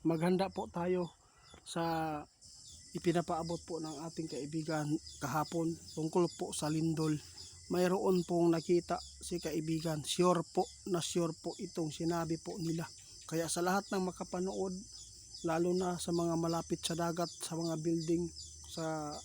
Maghanda po tayo sa ipinapaabot po ng ating kaibigan kahapon tungkol po sa lindol. Mayroon pong nakita si kaibigan, sure po itong sinabi po nila. Kaya sa lahat ng makapanood, lalo na sa mga malapit sa dagat, sa mga building, sa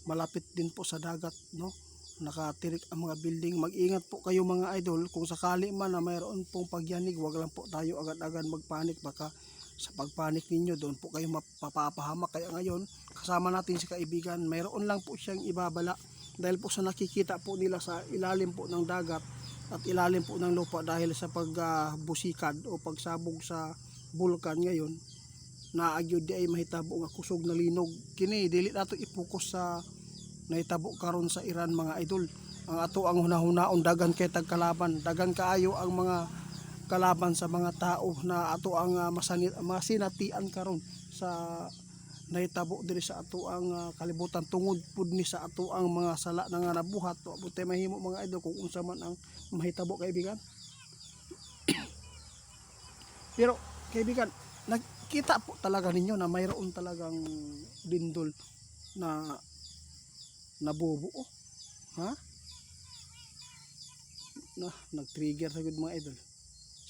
malapit din po sa dagat, no? Nakatirik ang mga building, mag-ingat po kayo mga idol. Kung sakali man na mayroon pong pagyanig, wag lang po tayo agad-agad magpanik, baka sa pagpanik ninyo doon po kayo mapapahamak. Kaya ngayon kasama natin si kaibigan, mayroon lang po siyang ibabala dahil po sa nakikita po nila sa ilalim po ng dagat at ilalim po ng lupa dahil sa pagbusikad o pagsabog sa bulkan ngayon, naagyod di ay mahitabo nga kusog na linog. Kini dili nato i-focus sa nahitabo karon sa Iran mga idol. Ang ato ang hunahunaon, dagan kay tagkalaban, dagan kaayo ang mga kalaban sa mga tao na ato ang masinatian karon sa nahitabo diri sa ato ang kalibutan tungod pud ni sa ato ang mga sala na nga nabuhat. Butay mahimo mga idol kung unsa man ang mahitabo kaibigan. Pero kaibigan, nakita po talaga ninyo na mayroon talagang lindol na nabubuo. Ha? Nag-trigger sa good mga idol.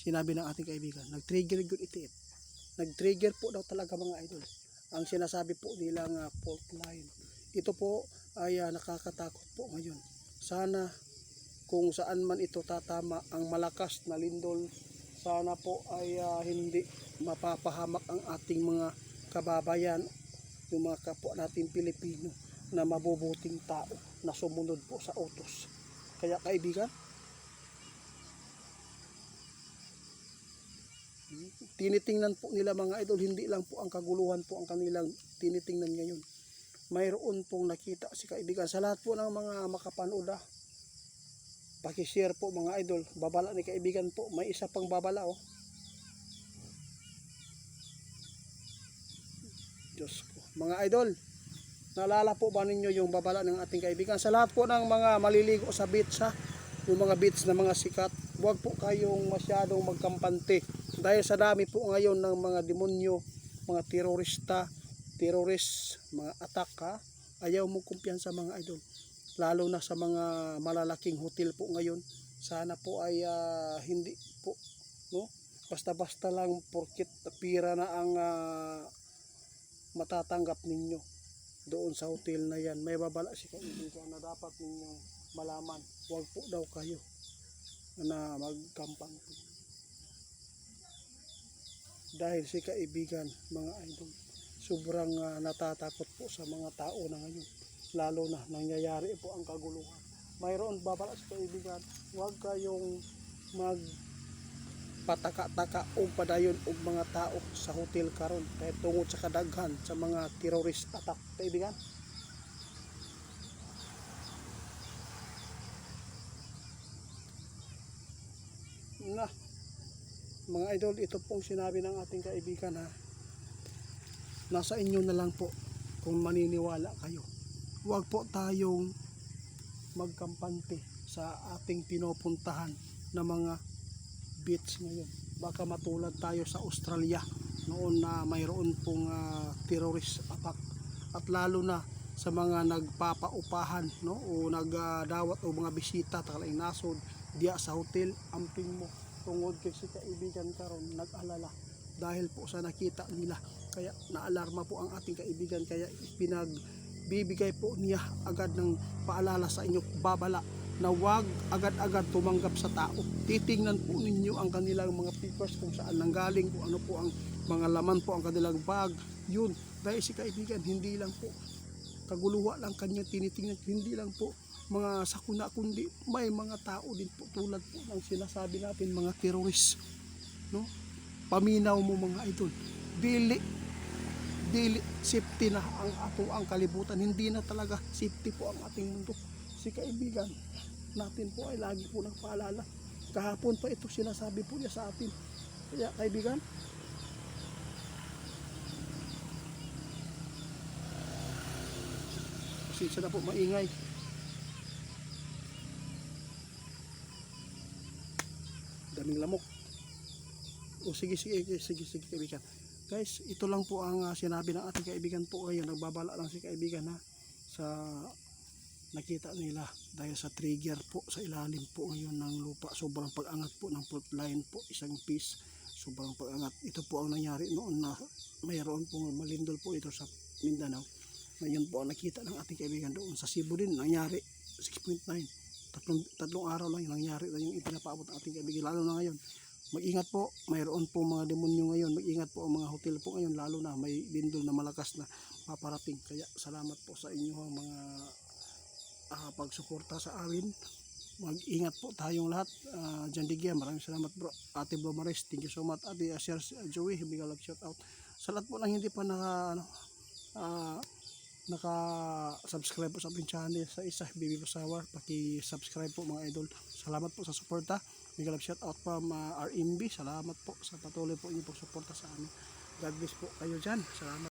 Sinabi ng ating kaibigan, nag-trigger good itiit. Nag-trigger po daw talaga mga idol. Ang sinasabi po nilang fault line. Ito po ay nakakatakot po ngayon. Sana kung saan man ito tatama ang malakas na lindol, sana po ay hindi mapapahamak ang ating mga kababayan, yung mga kapwa nating Pilipino na mabubuting tao na sumunod po sa utos. Kaya kaibigan, tinitingnan po nila mga idol, hindi lang po ang kaguluhan po ang kanilang tinitingnan ngayon. Mayroon pong nakita si kaibigan. Sa lahat po ng mga makapanood, pakishare po mga idol. Babala ni kaibigan po, may isa pang babala oh. Diyos ko. Mga idol, naalala po ba ninyo yung babala ng ating kaibigan? Sa lahat po ng mga maliligo sa beach, yung mga beach na mga sikat, huwag po kayong masyadong magkampante. Dahil sa dami po ngayon ng mga demonyo, mga terorist, mga attack, ayaw mo kumpiyansa mga idol. Lalo na sa mga malalaking hotel po ngayon. Sana po ay hindi po, no? Basta-basta lang porkit pira na ang matatanggap ninyo doon sa hotel na yan. May babala si kaibigan na dapat ninyong malaman. Huwag po daw kayo na magkampante. Dahil si kaibigan mga idol, sobrang natatakot po sa mga tao na ngayon, lalo na nangyayari po ang kaguluhan. Mayroon babala si kaibigan, huwag kayong magpataka-taka o padayon og mga tao sa hotel karon kaya tungod sa kadaghan sa mga terrorist attack kaibigan. Na mga idol, ito pong sinabi ng ating kaibigan nasa inyo na lang po kung maniniwala kayo. Huwag po tayong magkampante sa ating pinupuntahan na mga beach ngayon. Baka matulad tayo sa Australia noon na mayroon pong terrorist attack, at lalo na sa mga nagpapaupahan, no, o nagdawat o mga bisita talagang nasod diya sa hotel, amping mo tungod kay si kaibigan karon nag-alala dahil po sa nakita nila. Kaya naalarma po ang ating kaibigan, kaya pinagbibigay po niya agad ng paalala sa inyo, babala na huwag agad-agad tumanggap sa tao. Titingnan po ninyo ang kanilang mga papers kung saan nanggaling, kung ano po ang mga laman po ang kanilang bag. Yun, dahil si kaibigan hindi lang po kaguluhan lang kanya tinitingnan, hindi lang po mga sakuna, kundi may mga tao din po tulad po ng sinasabi natin, mga terrorist, no? Paminaw mo mga idol, dili safety na ang ato ang kalibutan, hindi na talaga safety po ang ating mundo. Si kaibigan natin po ay lagi po nagpaalala, kahapon pa ito sinasabi po niya sa atin. Kaya kaibigan, pasensya na po, maingay. Daming lamok. O sige kaibigan. Guys, ito lang po ang sinabi ng ating kaibigan po ngayon. Nagbabala lang si kaibigan ha sa nakita nila dahil sa trigger po sa ilalim po ngayon ng lupa. Sobrang pag-angat po ng fault line po, isang piece. Sobrang pag-angat. Ito po ang nangyari noon na mayroon pong malindol po ito sa Mindanao. Ngayon po ang nakita ng ating kaibigan doon sa Cebu din nangyari 6.9. Tatlong araw lang yung nangyari na yung ipinapaabot ng ating kaibigan, lalo na ngayon. Mag-ingat po, mayroon po mga demonyo ngayon. Mag-ingat po ang mga hotel po ngayon, lalo na may lindol na malakas na paparating. Kaya salamat po sa inyong mga pagsuporta sa amin. Mag-ingat po tayong lahat. Jan Digya, maraming salamat bro. Ate Blomares, thank you so much. Ate Sir Joey, bigla lang shout out. Sa lahat po lang hindi pa naka-subscribe po sa ating channel sa isa, Baby Pasawar, paki-subscribe po mga idol. Salamat po sa suporta. Big love shout out from RMB. Salamat po sa patuloy po inyong pagsuporta sa amin. God bless po kayo dyan. Salamat.